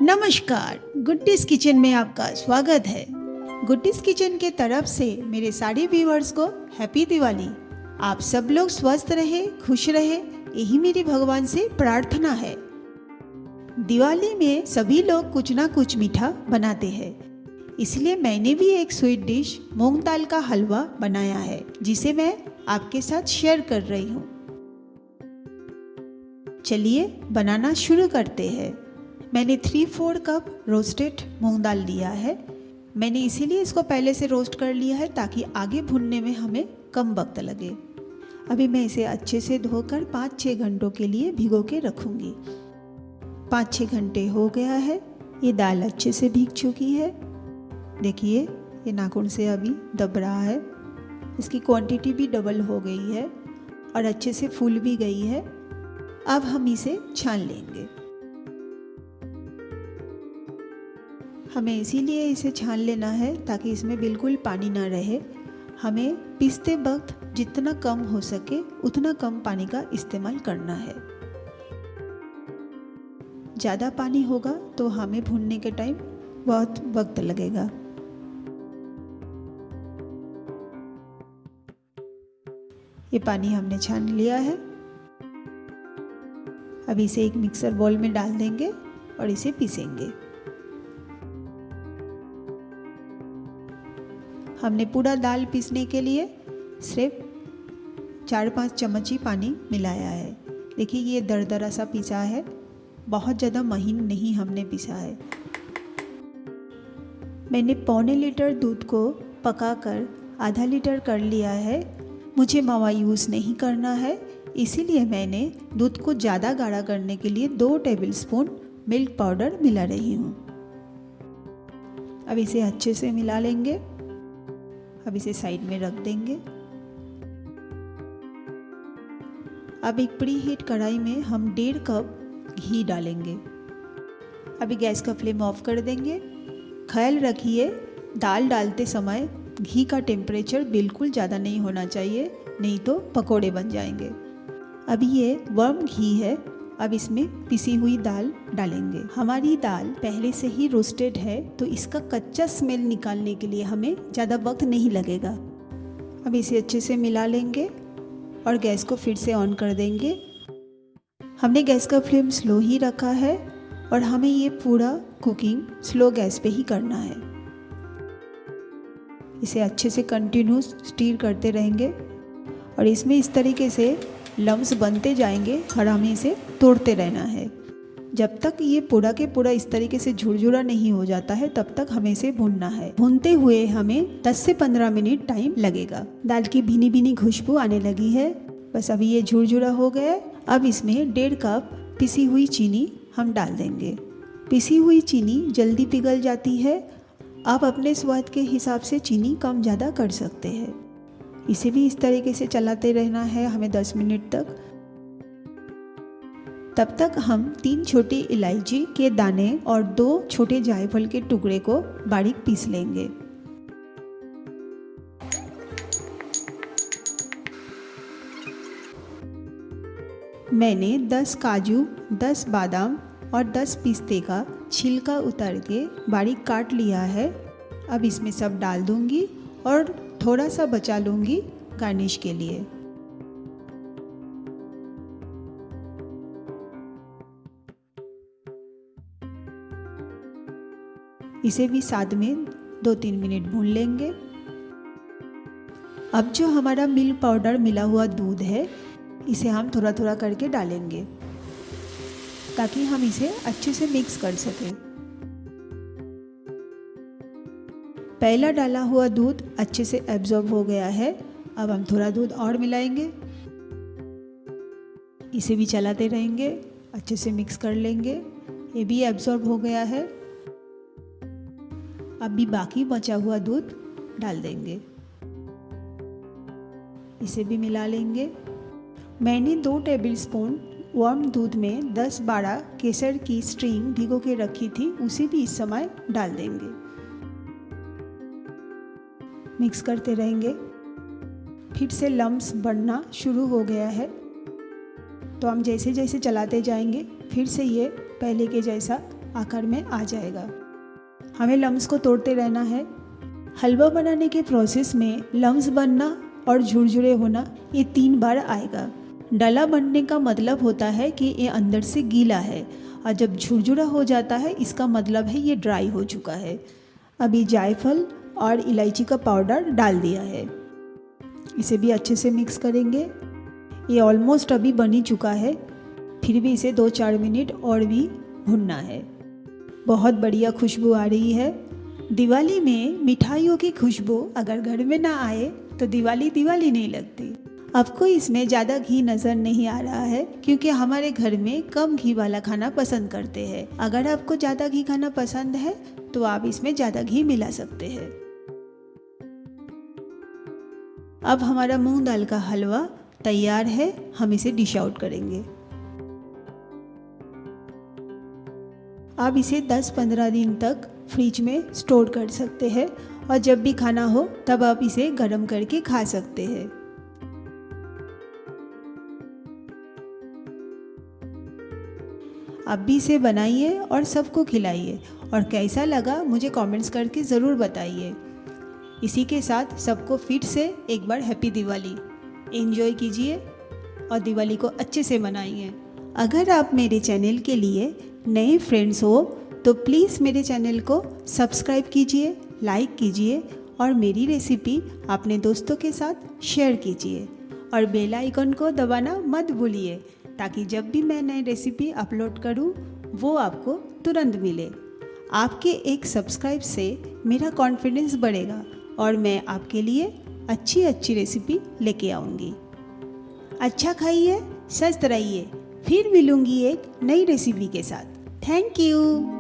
नमस्कार, गुड्डीज किचन में आपका स्वागत है। गुड्डीज किचन के तरफ से मेरे सारे व्यूअर्स को हैप्पी दिवाली। आप सब लोग स्वस्थ रहे, खुश रहे, यही मेरी भगवान से प्रार्थना है। दिवाली में सभी लोग कुछ ना कुछ मीठा बनाते हैं, इसलिए मैंने भी एक स्वीट डिश मूंग दाल का हलवा बनाया है, जिसे मैं आपके साथ शेयर कर रही हूँ। चलिए बनाना शुरू करते हैं। मैंने 3/4 कप रोस्टेड मूंग दाल लिया है। मैंने इसीलिए इसको पहले से रोस्ट कर लिया है ताकि आगे भूनने में हमें कम वक्त लगे। अभी मैं इसे अच्छे से धोकर 5-6 घंटों के लिए भिगो के रखूँगी। 5-6 घंटे हो गया है, ये दाल अच्छे से भीग चुकी है। देखिए, ये नाखून से अभी दब रहा है। इसकी क्वांटिटी भी डबल हो गई है और अच्छे से फूल भी गई है। अब हम इसे छान लेंगे। हमें इसीलिए इसे छान लेना है ताकि इसमें बिल्कुल पानी ना रहे। हमें पीसते वक्त जितना कम हो सके उतना कम पानी का इस्तेमाल करना है। ज़्यादा पानी होगा तो हमें भूनने के टाइम बहुत वक्त लगेगा। ये पानी हमने छान लिया है। अब इसे एक मिक्सर बाउल में डाल देंगे और इसे पीसेंगे। हमने पूरा दाल पीसने के लिए सिर्फ 4-5 चम्मच ही पानी मिलाया है। देखिए, ये दरदरा सा पीसा है, बहुत ज़्यादा महीन नहीं हमने पीसा है। मैंने 1.25 लीटर दूध को पकाकर आधा लीटर कर लिया है। मुझे मावा यूज़ नहीं करना है, इसीलिए मैंने दूध को ज़्यादा गाढ़ा करने के लिए 2 टेबलस्पून मिल्क पाउडर मिला रही हूँ। अब इसे अच्छे से मिला लेंगे। अब इसे साइड में रख देंगे। अब एक प्री हीट कढ़ाई में हम 1.5 कप घी डालेंगे। अभी गैस का फ्लेम ऑफ कर देंगे। ख्याल रखिए, दाल डालते समय घी का टेम्परेचर बिल्कुल ज़्यादा नहीं होना चाहिए, नहीं तो पकोड़े बन जाएंगे। अभी ये वर्म घी है। अब इसमें पिसी हुई दाल डालेंगे। हमारी दाल पहले से ही रोस्टेड है, तो इसका कच्चा स्मेल निकालने के लिए हमें ज़्यादा वक्त नहीं लगेगा। अब इसे अच्छे से मिला लेंगे और गैस को फिर से ऑन कर देंगे। हमने गैस का फ्लेम स्लो ही रखा है और हमें ये पूरा कुकिंग स्लो गैस पे ही करना है। इसे अच्छे से कंटिन्यूस स्टीर करते रहेंगे और इसमें इस तरीके से लम्स बनते जाएंगे और हमें इसे तोड़ते रहना है। जब तक ये पूरा के पूरा इस तरीके से झुरझुरा नहीं हो जाता है, तब तक हमें इसे भूनना है। भूनते हुए हमें 10 से 15 मिनट टाइम लगेगा। दाल की भीनी भीनी खुशबू आने लगी है। बस अभी ये झुरझुरा हो गया है। अब इसमें 1.5 कप पिसी हुई चीनी हम डाल देंगे। पिसी हुई चीनी जल्दी पिघल जाती है। आप अपने स्वाद के हिसाब से चीनी कम ज़्यादा कर सकते हैं। इसे भी इस तरीके से चलाते रहना है हमें 10 मिनट तक। तब तक हम 3 छोटी इलायची के दाने और 2 छोटे जायफल के टुकड़े को बारीक पीस लेंगे। मैंने 10 काजू, 10 बादाम और 10 पिस्ते का छिलका उतार के बारीक काट लिया है। अब इसमें सब डाल दूंगी और थोड़ा सा बचा लूँगी गार्निश के लिए। इसे भी साथ में 2-3 मिनट भून लेंगे। अब जो हमारा मिल्क पाउडर मिला हुआ दूध है, इसे हम थोड़ा थोड़ा करके डालेंगे ताकि हम इसे अच्छे से मिक्स कर सकें। पहला डाला हुआ दूध अच्छे से एब्जॉर्ब हो गया है। अब हम थोड़ा दूध और मिलाएंगे। इसे भी चलाते रहेंगे, अच्छे से मिक्स कर लेंगे। ये भी एब्जॉर्ब हो गया है। अब भी बाकी बचा हुआ दूध डाल देंगे। इसे भी मिला लेंगे। मैंने 2 टेबलस्पून वार्म दूध में 10-12 केसर की स्ट्रिंग भिगो के रखी थी, उसे भी इस समय डाल देंगे। मिक्स करते रहेंगे। फिर से लम्स बढ़ना शुरू हो गया है, तो हम जैसे जैसे चलाते जाएंगे फिर से ये पहले के जैसा आकार में आ जाएगा। हमें लम्स को तोड़ते रहना है। हलवा बनाने के प्रोसेस में लम्स बनना और झुरझुरे होना ये 3 बार आएगा। डला बनने का मतलब होता है कि ये अंदर से गीला है, और जब झुरझुरा हो जाता है इसका मतलब है ये ड्राई हो चुका है। अभी जायफल और इलायची का पाउडर डाल दिया है। इसे भी अच्छे से मिक्स करेंगे। ये ऑलमोस्ट अभी बन ही चुका है, फिर भी इसे 2-4 मिनट और भी भुनना है। बहुत बढ़िया खुशबू आ रही है। दिवाली में मिठाइयों की खुशबू अगर घर में ना आए तो दिवाली दिवाली नहीं लगती। आपको इसमें ज़्यादा घी नज़र नहीं आ रहा है क्योंकि हमारे घर में कम घी वाला खाना पसंद करते हैं। अगर आपको ज़्यादा घी खाना पसंद है तो आप इसमें ज़्यादा घी मिला सकते हैं। अब हमारा मूंग दाल का हलवा तैयार है। हम इसे डिश आउट करेंगे। आप इसे 10-15 दिन तक फ्रिज में स्टोर कर सकते हैं और जब भी खाना हो तब आप इसे गर्म करके खा सकते हैं। आप भी इसे बनाइए और सबको खिलाइए, और कैसा लगा मुझे कमेंट्स करके ज़रूर बताइए। इसी के साथ सबको फिर से एक बार हैप्पी दिवाली। एंजॉय कीजिए और दिवाली को अच्छे से मनाइए। अगर आप मेरे चैनल के लिए नए फ्रेंड्स हो तो प्लीज़ मेरे चैनल को सब्सक्राइब कीजिए, लाइक कीजिए और मेरी रेसिपी अपने दोस्तों के साथ शेयर कीजिए, और बेल आइकन को दबाना मत भूलिए ताकि जब भी मैं नई रेसिपी अपलोड करूं वो आपको तुरंत मिले। आपके एक सब्सक्राइब से मेरा कॉन्फिडेंस बढ़ेगा और मैं आपके लिए अच्छी अच्छी रेसिपी लेके आऊँगी। अच्छा खाइए, स्वस्थ रहिए। फिर मिलूँगी एक नई रेसिपी के साथ। Thank you.